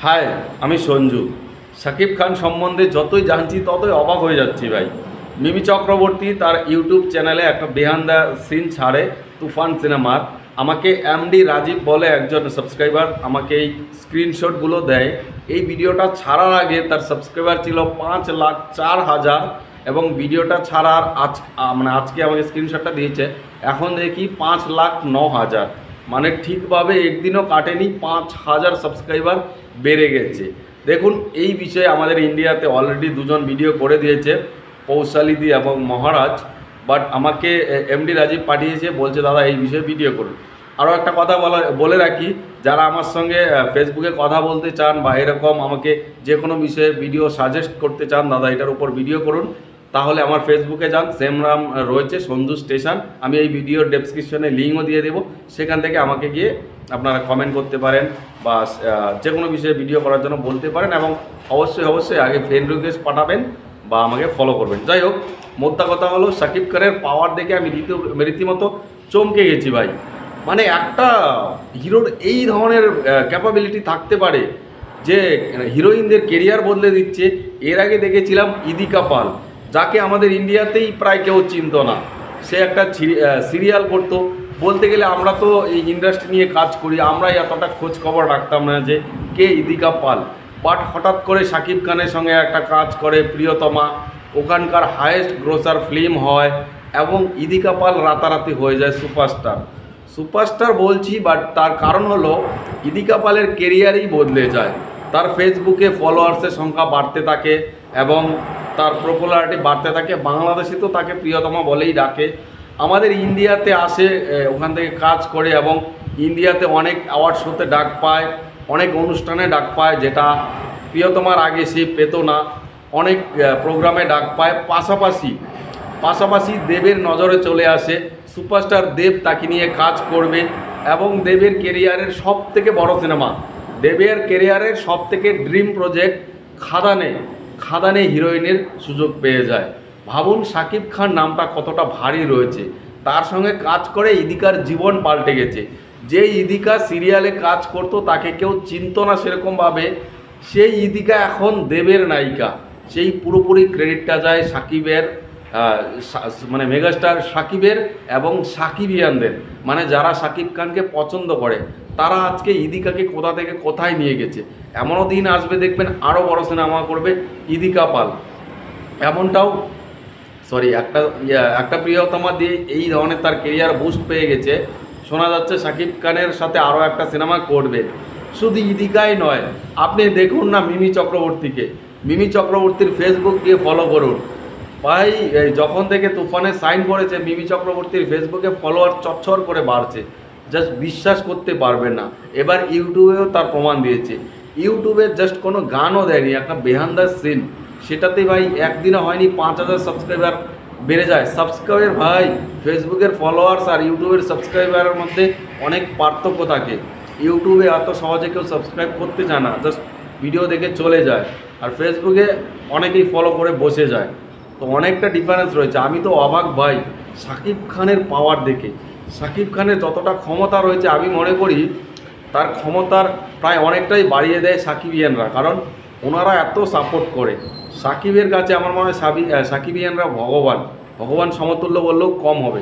High, আমি সঞ্জু। শাকিব খান সম্বন্ধে যতই জানছি ততই অবাক হয়ে যাচ্ছি ভাই। মিমি চক্রবর্তী তার ইউটিউব চ্যানেলে একটা বিহাইন্ড দ্য সিন ছাড়ে তুফান সিনেমার। আমাকে এমডি রাজীব বলে একজন সাবস্ক্রাইবার আমাকে এই স্ক্রিনশটগুলো দেয়। এই ভিডিওটা ছাড়ার আগে তার সাবস্ক্রাইবার ছিল 5,04,000 এবং ভিডিওটা ছাড়ার আজকে আমাকে স্ক্রিনশটটা দিয়েছে, এখন দেখি 5,09,000। মানে ঠিকভাবে একদিনও কাটেনি, 5,000 সাবস্ক্রাইবার বেড়ে গেছে। দেখুন, এই বিষয়ে আমাদের ইন্ডিয়াতে অলরেডি দুজন ভিডিও করে দিয়েছে, পৌশালিদি এবং মহারাজ। বাট আমাকে এমডি রাজীব পাঠিয়েছে, বলছে দাদা এই বিষয়ে ভিডিও করুন। আরও একটা কথা বলে রাখি, যারা আমার সঙ্গে ফেসবুকে কথা বলতে চান বা এরকম আমাকে যে কোনো বিষয়ে ভিডিও সাজেস্ট করতে চান, দাদা এটার উপর ভিডিও করুন, তাহলে আমার ফেসবুকে যান, সেম নাম রয়েছে সঞ্জু স্টেশন। আমি এই ভিডিওর ডেসক্রিপশনে লিঙ্কও দিয়ে দেবো, সেখান থেকে আমাকে গিয়ে আপনারা কমেন্ট করতে পারেন বা যে কোনো বিষয়ে ভিডিও করার জন্য বলতে পারেন। এবং অবশ্যই আগে ফ্রেন্ড রিকোয়েস্ট পাঠাবেন বা আমাকে ফলো করবেন। যাই হোক, মোদ্দা কথা হলো, শাকিব খানের পাওয়ার দেখে আমি রীতিমতো চমকে গেছি ভাই। মানে একটা হিরোর এই ধরনের ক্যাপাবিলিটি থাকতে পারে যে হিরোইনদের কেরিয়ার বদলে দিচ্ছে। এর আগে দেখেছিলাম ইদিকা পাল, যাকে আমাদের ইন্ডিয়াতেই প্রায় কেউ চিনত না। সে একটা সিরিয়াল করতো। বলতে গেলে আমরা তো এই ইন্ডাস্ট্রি নিয়ে কাজ করি, আমরাই এতটা খোঁজ খবর রাখতাম না যে কে ইদিকা পাল। বাট হঠাৎ করে শাকিব খানের সঙ্গে একটা কাজ করে প্রিয়তমা, ওখানকার হায়েস্ট গ্রোসার ফিল্ম হয় এবং ইদিকা পাল রাতারাতি হয়ে যায় সুপারস্টার বলছি। বাট তার কারণ হলো ইদিকা পালের কেরিয়ারই বদলে যায়। তার ফেসবুকে ফলোয়ার্সের সংখ্যা বাড়তে থাকে এবং তার পপুলারিটি বাড়তে থাকে। বাংলাদেশে তো তাকে প্রিয়তমা বলেই ডাকে। আমাদের ইন্ডিয়াতে আসে, ওখান থেকে কাজ করে এবং ইন্ডিয়াতে অনেক অ্যাওয়ার্ড শোতে ডাক পায়, অনেক অনুষ্ঠানে ডাক পায়, যেটা প্রিয়তমার আগে সে পেত না। অনেক প্রোগ্রামে ডাক পায়। পাশাপাশি দেবের নজরে চলে আসে। সুপারস্টার দেব তাকে নিয়ে কাজ করবে এবং দেবের কেরিয়ারের সব থেকে বড় সিনেমা, দেবের কেরিয়ারের সব থেকে ড্রিম প্রজেক্ট খাদানে হিরোইনের সুযোগ পেয়ে যায়। ভাবুন শাকিব খান নামটা কতটা ভারী রয়েছে। তার সঙ্গে কাজ করে ইদিকার জীবন পাল্টে গেছে। যে ইদিকা সিরিয়ালে কাজ করতো তাকে কেউ চিনত না সেরকমভাবে, সেই ইদিকা এখন দেবের নায়িকা। সেই পুরোপুরি ক্রেডিটটা যায় সাকিবের, মানে মেগাস্টার সাকিবের এবং সাকিবিয়ানদের, মানে যারা শাকিব খানকে পছন্দ করে, তারা আজকে ইদিকাকে কোথা থেকে কোথায় নিয়ে গেছে। এমনও দিন আসবে দেখবেন আরও বড় সিনেমা করবে ইদিকা পাল। এমনটাও একটা প্রিয়তমা দিয়ে এই ধরনের তার কেরিয়ার বুস্ট পেয়ে গেছে। শোনা যাচ্ছে শাকিব খানের সাথে আরও একটা সিনেমা করবে। শুধু ইদিকাই নয়, আপনি দেখুন না মিমি চক্রবর্তীর ফেসবুক গিয়ে ফলো করুন ভাই। যখন থেকে তুফানে সাইন করেছে, মিমি চক্রবর্তীর ফেসবুকে ফলোয়ার চচ্ছর করে বাড়ছে, জাস্ট বিশ্বাস করতে পারবেন না। এবার ইউটিউবেও তার প্রমাণ দিয়েছে। ইউটিউবে জাস্ট কোনো গানও দেয়নি, একটা বিহাইন্ড দ্য সিন, সেটাতে ভাই একদিনও হয়নি 5,000 সাবস্ক্রাইবার বেড়ে যায়। সাবস্ক্রাইবার ভাই, ফেসবুকের ফলোয়ার্স আর ইউটিউবের সাবস্ক্রাইবারের মধ্যে অনেক পার্থক্য থাকে। ইউটিউবে এত সহজে কেউ সাবস্ক্রাইব করতে চায় না, জাস্ট ভিডিও দেখে চলে যায়। আর ফেসবুকে অনেকেই ফলো করে বসে যায়, তো অনেকটা ডিফারেন্স রয়েছে। আমি তো অবাক ভাই শাকিব খানের পাওয়ার দেখে। শাকিব খানের যতটা ক্ষমতা রয়েছে, আমি মনে করি তার ক্ষমতার প্রায় অনেকটাই বাড়িয়ে দেয় সাকিবিয়ানরা, কারণ ওনারা এত সাপোর্ট করে। সাকিবের কাছে আমার মনে হয় সাকিবিয়ানরা ভগবান সমতুল্য বললেও কম হবে।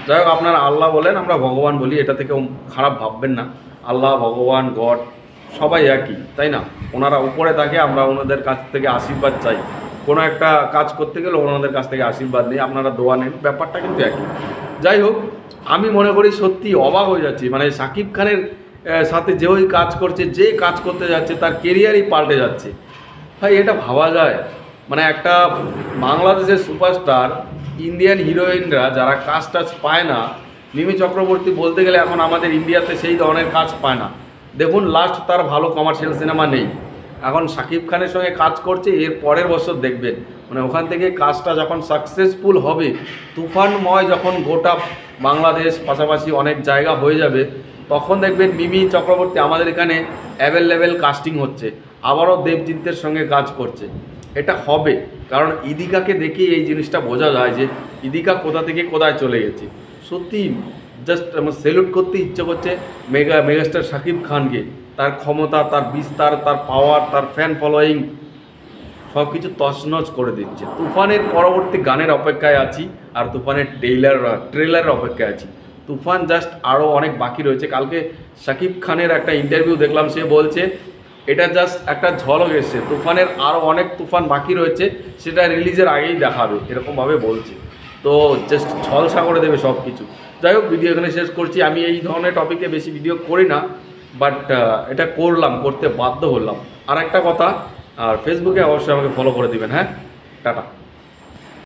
যাই হোক, আপনারা আল্লাহ বলেন, আমরা ভগবান বলি, এটা থেকেও খারাপ ভাববেন না। আল্লাহ, ভগবান, গড সবাই একই, তাই না? ওনারা উপরে থাকে, আমরা ওনাদের কাছ থেকে আশীর্বাদ চাই। কোনো একটা কাজ করতে গেলে ওনাদের কাছ থেকে আশীর্বাদ নিই, আপনারা দোয়া নেন, ব্যাপারটা কিন্তু একই। যাই হোক, আমি মনে করি সত্যি অবাক হয়ে যাচ্ছি। মানে শাকিব খানের সাথে যে ওই কাজ করছে, যে কাজ করতে যাচ্ছে, তার কেরিয়ারই পাল্টে যাচ্ছে ভাই। এটা ভাবা যায়? মানে একটা বাংলাদেশের সুপারস্টার, ইন্ডিয়ান হিরোইনরা যারা কাজ টাজ পায় না, মিমি চক্রবর্তী বলতে গেলে এখন আমাদের ইন্ডিয়াতে সেই ধরনের কাজ পায় না। দেখুন, লাস্ট তার ভালো কমার্শিয়াল সিনেমা নেই। এখন শাকিব খানের সঙ্গে কাজ করছে, এর পরের বছর দেখবেন মানে ওখান থেকে কাজটা যখন সাকসেসফুল হবে, তুফানময় যখন গোটা বাংলাদেশ পাশাপাশি অনেক জায়গা হয়ে যাবে, তখন দেখবেন মিমি চক্রবর্তী আমাদের এখানে অ্যাভেলেবেল কাস্টিং হচ্ছে, আবারও দেবজিতের সঙ্গে কাজ করছে। এটা হবে, কারণ ইদিকাকে দেখে এই জিনিসটা বোঝা যায় যে ইদিকা কোথা থেকে কোথায় চলে গেছে। সত্যি জাস্ট আমার সেলুট করতে ইচ্ছে করছে মেগাস্টার শাকিব খানকে। তার ক্ষমতা, তার বিস্তার, তার পাওয়ার, তার ফ্যান ফলোয়িং সব কিছু তছনছ করে দিচ্ছে। তুফানের পরবর্তী গানের অপেক্ষায় আছি, আর তুফানের ট্রেলারের অপেক্ষায় আছি। তুফান জাস্ট আরও অনেক বাকি রয়েছে। কালকে শাকিব খানের একটা ইন্টারভিউ দেখলাম, সে বলছে এটা জাস্ট একটা ঝলক এসছে, তুফানের আরও অনেক তুফান বাকি রয়েছে, সেটা রিলিজের আগেই দেখাবে, এরকমভাবে বলছে। তো জাস্ট ঝলসা করে দেবে সব কিছু। যাই হোক, ভিডিও এখানে শেষ করছি। আমি এই ধরনের টপিকে বেশি ভিডিও করি না, বাট এটা করতে বাধ্য হলাম। আর একটা কথা, আর ফেসবুকে অবশ্যই আমাকে ফলো করে দিবেন। হ্যাঁ, টাটা।